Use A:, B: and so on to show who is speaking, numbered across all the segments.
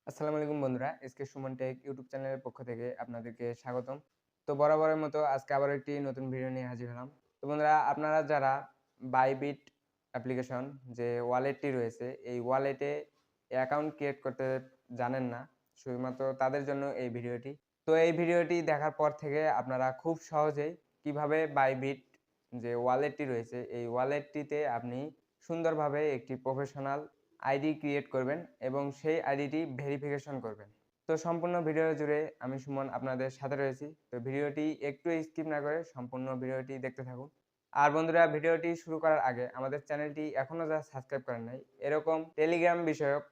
A: আসসালামু আলাইকুম বন্ধুরা, এসকে সুমন টেক ইউটিউব চ্যানেলের পক্ষ থেকে আপনাদেরকে স্বাগতম। তো বরাবরের মতো আজকে আবার একটি নতুন ভিডিও নিয়ে হাজির হলাম। তো বন্ধুরা, আপনারা যারা বাইবিট অ্যাপ্লিকেশন যে ওয়ালেটটি রয়েছে, এই ওয়ালেটে অ্যাকাউন্ট ক্রিয়েট করতে জানেন না, শুধুমাত্র তাদের জন্য এই ভিডিওটি। তো এই ভিডিওটি দেখার পর থেকে আপনারা খুব সহজেই কিভাবে বাইবিট যে ওয়ালেটটি রয়েছে, এই ওয়ালেটটিতে আপনি সুন্দরভাবে একটি প্রফেশনাল আইডি ক্রিয়েট করবেন এবং সেই আইডিটি ভেরিফিকেশন করবেন। তো সম্পূর্ণ ভিডিও জুড়ে আমি সুমন আপনাদের সাথে রয়েছি। তো ভিডিওটি একটু স্কিপ না করে সম্পূর্ণ ভিডিওটি দেখতে থাকুন। আর বন্ধুরা, ভিডিওটি শুরু করার আগে আমাদের চ্যানেলটি এখনও যারা সাবস্ক্রাইব করেন নাই, এরকম টেলিগ্রাম বিষয়ক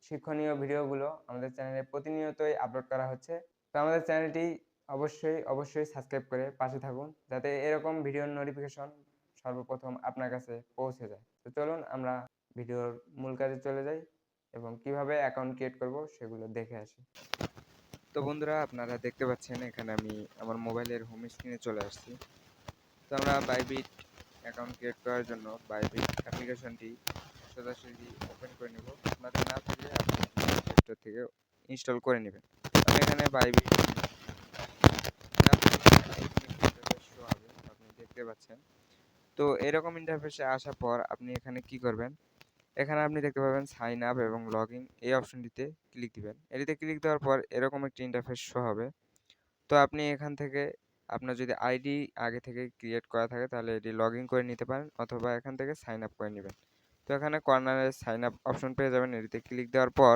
A: শিক্ষণীয় ভিডিওগুলো আমাদের চ্যানেলে প্রতিনিয়তই আপলোড করা হচ্ছে। তো আমাদের চ্যানেলটি অবশ্যই সাবস্ক্রাইব করে পাশে থাকুন, যাতে এরকম ভিডিওর নোটিফিকেশন সর্বপ্রথম আপনার কাছে পৌঁছে যায়। তো চলুন আমরা ভিডিওর মূল কাজে চলে যাই এবং কিভাবে অ্যাকাউন্ট ক্রিয়েট করব সেগুলো দেখে আসি। তো বন্ধুরা, আপনারা দেখতে পাচ্ছেন এখানে আমি আমার মোবাইলের হোম স্ক্রিনে চলে আসছি। তো আমরা বাইবিট অ্যাকাউন্ট ক্রিয়েট করার জন্য বাইবিট অ্যাপ্লিকেশনটি সোজাসুজি ওপেন করে নেব। আপনাদের না থাকলে আপনি প্লে স্টোর থেকে ইনস্টল করে নেবেন। আমি এখানে বাইবিট শো হবে, আপনি দেখতে পাচ্ছেন। তো এরকম ইন্টারফেসে আসার পর আপনি এখানে কি করবেন, এখানে আপনি দেখতে পাবেন সাইন আপ এবং লগ ইন, এই অপশনটিতে ক্লিক দিবেন। এটিতে ক্লিক দেওয়ার পর এরকম একটি ইন্টারফেস শো হবে। তো আপনি এখান থেকে আপনার যদি আইডি আগে থেকে ক্রিয়েট করা থাকে তাহলে এটি লগ ইন করে নিতে পারেন, অথবা এখান থেকে সাইন আপ করে নেবেন। তো এখানে কর্নারে সাইন আপ অপশন পেয়ে যাবেন। এটিতে ক্লিক দেওয়ার পর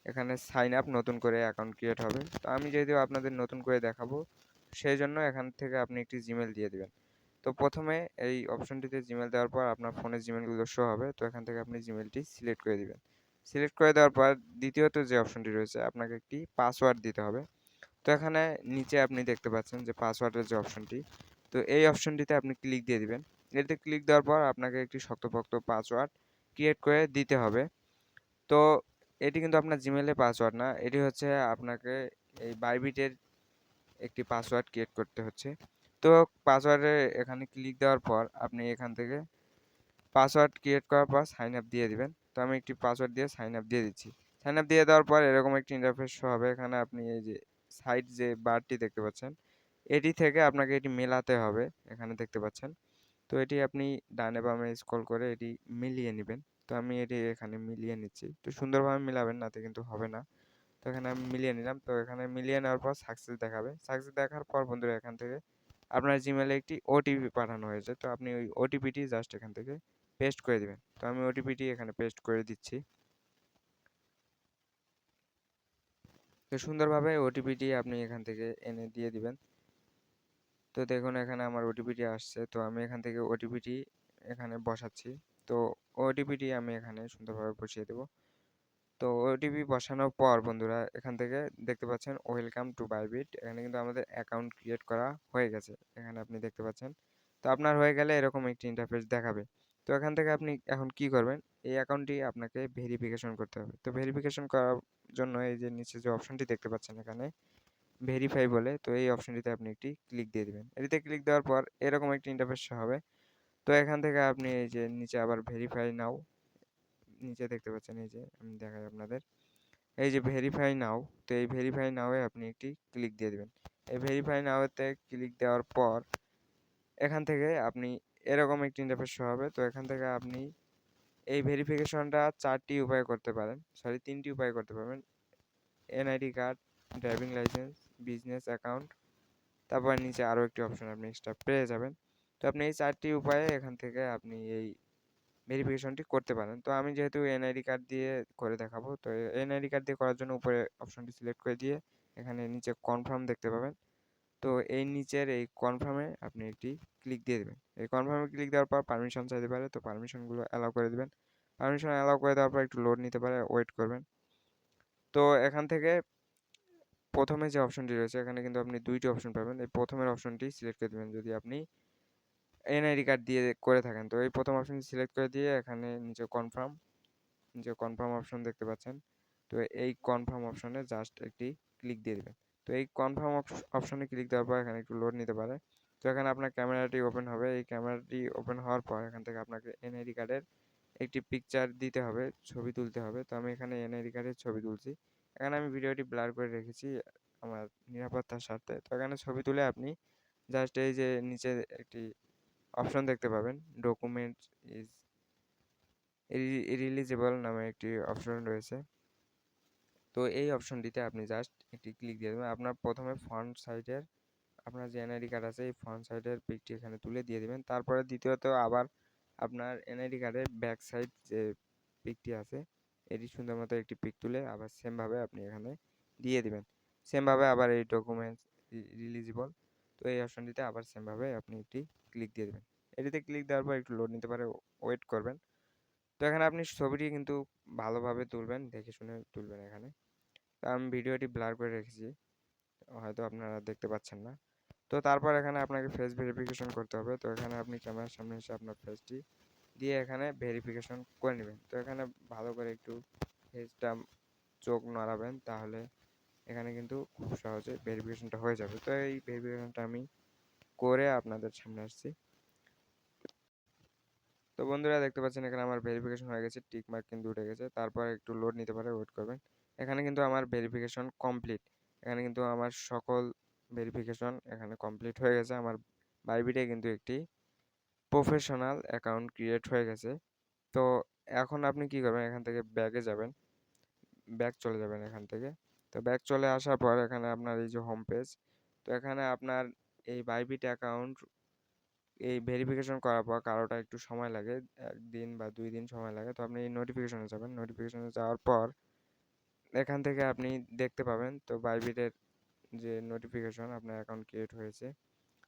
A: এখানে সাইন আপ নতুন করে অ্যাকাউন্ট ক্রিয়েট হবে। তো আমি যেহেতু আপনাদের নতুন করে দেখাবো, সেই জন্য এখান থেকে আপনি একটি জিমেল দিয়ে দিবেন। তো প্রথমে এই অপশনটিতে জিমেল দেওয়ার পর আপনার ফোনে জিমেলগুলো শো হবে। তো এখান থেকে আপনি জিমেলটি সিলেক্ট করে দিবেন। সিলেক্ট করে দেওয়ার পর দ্বিতীয়ত যে অপশনটি রয়েছে, আপনাকে একটি পাসওয়ার্ড দিতে হবে। তো এখানে নিচে আপনি দেখতে পাচ্ছেন যে পাসওয়ার্ডের যে অপশনটি, তো এই অপশনটিতে আপনি ক্লিক দিয়ে দিবেন। এতে ক্লিক দেওয়ার পর আপনাকে একটি শক্তপোক্ত পাসওয়ার্ড ক্রিয়েট করে দিতে হবে। তো এটি কিন্তু আপনার জিমেলের পাসওয়ার্ড না, এটি হচ্ছে আপনাকে এই বাইবিটের একটি পাসওয়ার্ড ক্রিয়েট করতে হচ্ছে। তো পাসওয়ার্ডে এখানে ক্লিক দেওয়ার পর আপনি এখান থেকে পাসওয়ার্ড ক্রিয়েট করার পর সাইন আপ দিয়ে দিবেন। তো আমি একটি পাসওয়ার্ড দিয়ে সাইন আপ দিয়ে দিচ্ছি। সাইন আপ দিয়ে দেওয়ার পর এরকম একটি ইন্টারফেস শো হবে। এখানে আপনি এই যে সাইড যে বারটি দেখতে পাচ্ছেন, এটি থেকে আপনাকে এটি মেলাতে হবে, এখানে দেখতে পাচ্ছেন। তো এটি আপনি ডানে বামে স্ক্রল করে এটি মিলিয়ে নেবেন। তো আমি এটি এখানে মিলিয়ে নিচ্ছি। তো সুন্দরভাবে মিলাবেন, নাতে কিন্তু হবে না। তো এখানে আমি মিলিয়ে নিলাম। তো এখানে মিলিয়ে নেওয়ার পর সাকসেস দেখাবে। সাকসেস দেখার পর বন্ধুরা, এখান থেকে আপনার জিমেলে একটি ওটিপি পাঠানো হয়েছে। তো আপনি ওই ওটিপিটি জাস্ট এখান থেকে পেস্ট করে দিবেন। তো আমি ওটিপিটি এখানে পেস্ট করে দিচ্ছি। তো সুন্দরভাবে ওটিপিটি আপনি এখান থেকে এনে দিয়ে দিবেন। তো দেখুন এখানে আমার ওটিপিটি আসছে। তো আমি এখান থেকে ওটিপিটি এখানে বসাচ্ছি। তো ওটিপিটি আমি এখানে সুন্দরভাবে বসিয়ে দেব। তো ওটিপি বসানোর পর বন্ধুরা, এখান থেকে দেখতে পাচ্ছেন ওয়েলকাম টু বাইবিট, এখানে কিন্তু আমাদের অ্যাকাউন্ট ক্রিয়েট করা হয়ে গেছে, এখানে আপনি দেখতে পাচ্ছেন। তো আপনার হয়ে গেলে এরকম একটি ইন্টারফেস দেখাবে। তো এখান থেকে আপনি এখন কি করবেন, এই অ্যাকাউন্টটি আপনাকে ভেরিফিকেশন করতে হবে। তো ভেরিফিকেশন করার জন্য এই যে নিচে যে অপশনটি দেখতে পাচ্ছেন এখানে ভেরিফাই বলে, তো এই অপশনটিতে আপনি একটি ক্লিক দিয়ে দিবেন। এটিতে ক্লিক দেওয়ার পর এরকম একটি ইন্টারফেস হবে। তো এখান থেকে আপনি এই যে নিচে আবার ভেরিফাই নাও, নিচে দেখতে পাচ্ছেন, এই যে আমি দেখাই আপনাদের, এই যে ভেরিফাই নাও। তো এই ভেরিফাই নাও এ আপনি একটি ক্লিক দিয়ে দিবেন। এই ভেরিফাই নাও তে ক্লিক দেওয়ার পর এখান থেকে আপনি এরকম একটি ইন্টারফেস শো হবে। তো এখান থেকে আপনি এই ভেরিফিকেশনটা 4টি উপায়ে করতে পারেন, সরি 3টি উপায়ে করতে পারবেন। NID card, driving licence, business account, তারপর নিচে আরও একটি অপশন আপনি এক্সট্রা পেয়ে যাবেন। তো আপনি এই 4টি উপায়ে এখান থেকে আপনি এই ভেরিফিকেশনটি করতে পারেন। তো আমি যেহেতু এনআইডি কার্ড দিয়ে করে দেখাবো, তো এনআইডি কার্ড দিয়ে করার জন্য উপরে অপশনটি সিলেক্ট করে দিয়ে এখানে নিচে কনফার্ম দেখতে পাবেন। তো এই নিচের এই কনফার্মে আপনি একটি ক্লিক দিয়ে দেবেন। এই কনফার্মে ক্লিক দেওয়ার পর পারমিশন চাইতে পারে, তো পারমিশনগুলো অ্যালাউ করে দেবেন। পারমিশন অ্যালাউ করে দেওয়ার পর একটু লোড নিতে পারে, ওয়েট করবেন। তো এখান থেকে প্রথমে যে অপশনটি রয়েছে, এখানে কিন্তু আপনি 2টি অপশন পাবেন। এই প্রথমের অপশনটি সিলেক্ট করে দেবেন যদি আপনি এনআইডি কার্ড দিয়ে করে থাকেন। তো এই প্রথম অপশনটি সিলেক্ট করে দিয়ে এখানে নিচে কনফার্ম অপশন দেখতে পাচ্ছেন। তো এই কনফার্ম অপশনে জাস্ট একটি ক্লিক দিয়ে দেবেন। তো এই কনফার্ম অপশনে ক্লিক দেওয়ার পর এখানে একটু লোড নিতে পারে। তো এখানে আপনার ক্যামেরাটি ওপেন হবে। এই ক্যামেরাটি ওপেন হওয়ার পর এখান থেকে আপনাকে এনআইডি কার্ডের একটি পিকচার দিতে হবে, ছবি তুলতে হবে। তো আমি এখানে এনআইডি কার্ডের ছবি তুলছি। এখানে আমি ভিডিওটি ব্লার করে রেখেছি আমার নিরাপত্তার স্বার্থে। তো এখানে ছবি তুলে আপনি জাস্ট এই যে নিচে একটি অপশন দেখতে পাবেন, ডকুমেন্ট ইজ রিলিজেবল নামে একটি অপশন রয়েছে। তো এই অপশনটিতে আপনি জাস্ট একটি ক্লিক দিয়ে দেবেন। আপনার প্রথমে ফ্রন্ট সাইডের আপনার যে এনআইডি কার্ড আছে এই ফ্রন্ট সাইডের পিকটি এখানে তুলে দিয়ে দিবেন। তারপরে দ্বিতীয়ত আবার আপনার এনআইডি কার্ডের ব্যাক সাইড যে পিকটি আছে এটি সুন্দর মতো একটি পিক তুলে আবার সেমভাবে আপনি এখানে দিয়ে দিবেন। সেমভাবে আবার এই ডকুমেন্টস রিলিজিবল, তো এই অপশনটিতে আবার সেমভাবে আপনি একটি ক্লিক দিয়ে দেবেন। এটিতে ক্লিক দেওয়ার পর একটু লোড নিতে পারে, ওয়েট করবেন। তো এখানে আপনি ছবিটি কিন্তু ভালোভাবে তুলবেন, দেখে শুনে তুলবেন এখানে। তো আমি ভিডিওটি ব্লার করে রেখেছি, হয়তো আপনারা দেখতে পাচ্ছেন না। তো তারপর এখানে আপনাকে ফেস ভেরিফিকেশন করতে হবে। তো এখানে আপনি ক্যামেরার সামনে এসে আপনার ফেসটি দিয়ে এখানে ভেরিফিকেশন করে নেবেন। তো এখানে ভালো করে একটু ফেসটা চোখ নড়াবেন, তাহলে এখানে কিন্তু খুব সহজে ভেরিফিকেশনটা হয়ে যাবে। তো এই ভেরিফিকেশনটা আমি করে আপনাদের সামনে আসছি। তো বন্ধুরা দেখতে পাচ্ছেন এখানে আমার ভেরিফিকেশন হয়ে গেছে, টিক মার্ক কিন্তু উঠে গেছে। তারপর একটু লোড নিতে পারে, ওয়েট করবেন। এখানে কিন্তু আমার ভেরিফিকেশন কমপ্লিট। এখানে কিন্তু আমার সকল ভেরিফিকেশন এখানে কমপ্লিট হয়ে গেছে। আমার বাইবিটে কিন্তু একটি প্রফেশনাল অ্যাকাউন্ট ক্রিয়েট হয়ে গেছে। তো এখন আপনি কি করবেন, এখান থেকে ব্যাকে যাবেন, ব্যাক চলে যাবেন এখান থেকে। তো ব্যাক চলে আসার পর এখানে আপনার এই যে হোম পেজ, তো এখানে আপনার এই বাইবিট অ্যাকাউন্ট এই ভেরিফিকেশন করার পর কারোটা একটু সময় লাগে, 1 দিন বা 2 দিন সময় লাগে। তো আপনি এই নোটিফিকেশনে যাবেন, নোটিফিকেশনে যাওয়ার পর এখান থেকে আপনি দেখতে পাবেন তো বাইবিটের যে নোটিফিকেশন আপনার অ্যাকাউন্ট ক্রিয়েট হয়েছে।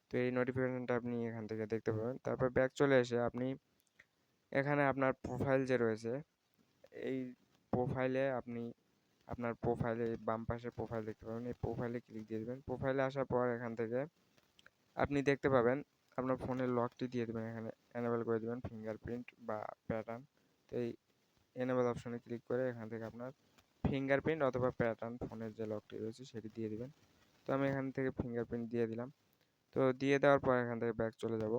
A: তো এই নোটিফিকেশনটা আপনি এখান থেকে দেখতে পাবেন। তারপর ব্যাক চলে এসে আপনি এখানে আপনার প্রোফাইল যে রয়েছে এই প্রোফাইলে আপনি আপনার প্রোফাইলে বাম পাশে প্রোফাইল দেখতে পাবেন, এই প্রোফাইলে ক্লিক দিয়ে দেবেন। প্রোফাইলে আসার পর এখান থেকে আপনি দেখতে পাবেন আপনার ফোনের লকটি দিয়ে দেবেন, এখানে এনেবল করে দেবেন ফিঙ্গারপ্রিন্ট বা প্যাটার্ন। তো এই এনেবল অপশনে ক্লিক করে এখান থেকে আপনার ফিঙ্গারপ্রিন্ট অথবা প্যাটার্ন ফোনের যে লকটি রয়েছে সেটি দিয়ে দিবেন। তো আমি এখান থেকে ফিঙ্গারপ্রিন্ট দিয়ে দিলাম। তো দিয়ে দেওয়ার পর এখান থেকে ব্যাক চলে যাব।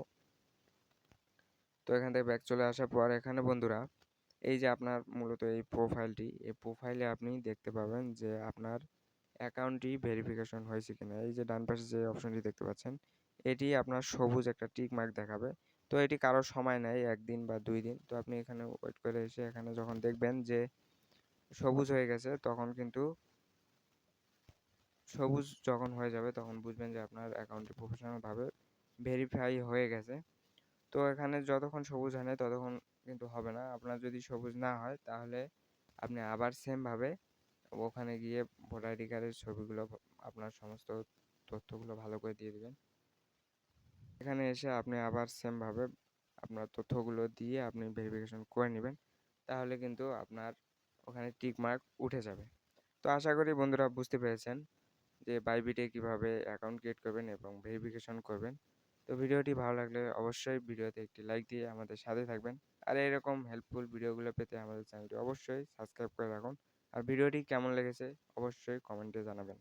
A: তো এখান থেকে ব্যাক চলে আসার পর এখানে বন্ধুরা এই যে আপনার মূলত এই প্রোফাইলটি, এই প্রোফাইলে আপনি দেখতে পাবেন যে আপনার অ্যাকাউন্টটি ভেরিফিকেশন হয়েছে কিনা। এই যে ডান পাশে যে অপশনটি দেখতে পাচ্ছেন এটি আপনার সবুজ একটা টিক মার্ক দেখাবে। তো এটি কারোর সময় নেয় 1 দিন বা 2 দিন। তো আপনি এখানে ওয়েট করে এসে এখানে যখন দেখবেন যে সবুজ হয়ে গেছে তখন কিন্তু সবুজ যখন হয়ে যাবে তখন বুঝবেন যে আপনার অ্যাকাউন্টটি প্রফেশনালভাবে ভেরিফাই হয়ে গেছে। তো এখানে যতক্ষণ সবুজ হয় নাই ততক্ষণ কিন্তু হবে না। আপনার যদি সবুজ না হয় তাহলে আপনি আবার সেমভাবে ওখানে গিয়ে ভোটার আইডি কার্ডের ছবিগুলো আপনার সমস্ত তথ্যগুলো ভালো করে দিয়ে দিবেন। এখানে এসে আপনি আবার সেমভাবে আপনার তথ্যগুলো দিয়ে আপনি ভেরিফিকেশন করে নেবেন, তাহলে কিন্তু আপনার ওখানে টিক মার্ক উঠে যাবে। তো আশা করি বন্ধুরা বুঝতে পেরেছেন যে বাইবিটে কিভাবে অ্যাকাউন্ট ক্রিয়েট করবেন এবং ভেরিফিকেশন করবেন। তো ভিডিওটি ভালো লাগলে অবশ্যই ভিডিওতে একটি লাইক দিয়ে আমাদের সাথে থাকবেন। আর এরকম হেল্পফুল ভিডিওগুলো পেতে আমাদের চ্যানেলটি অবশ্যই সাবস্ক্রাইব করে রাখুন। আর ভিডিওটি কেমন লেগেছে অবশ্যই কমেন্টে জানাবেন।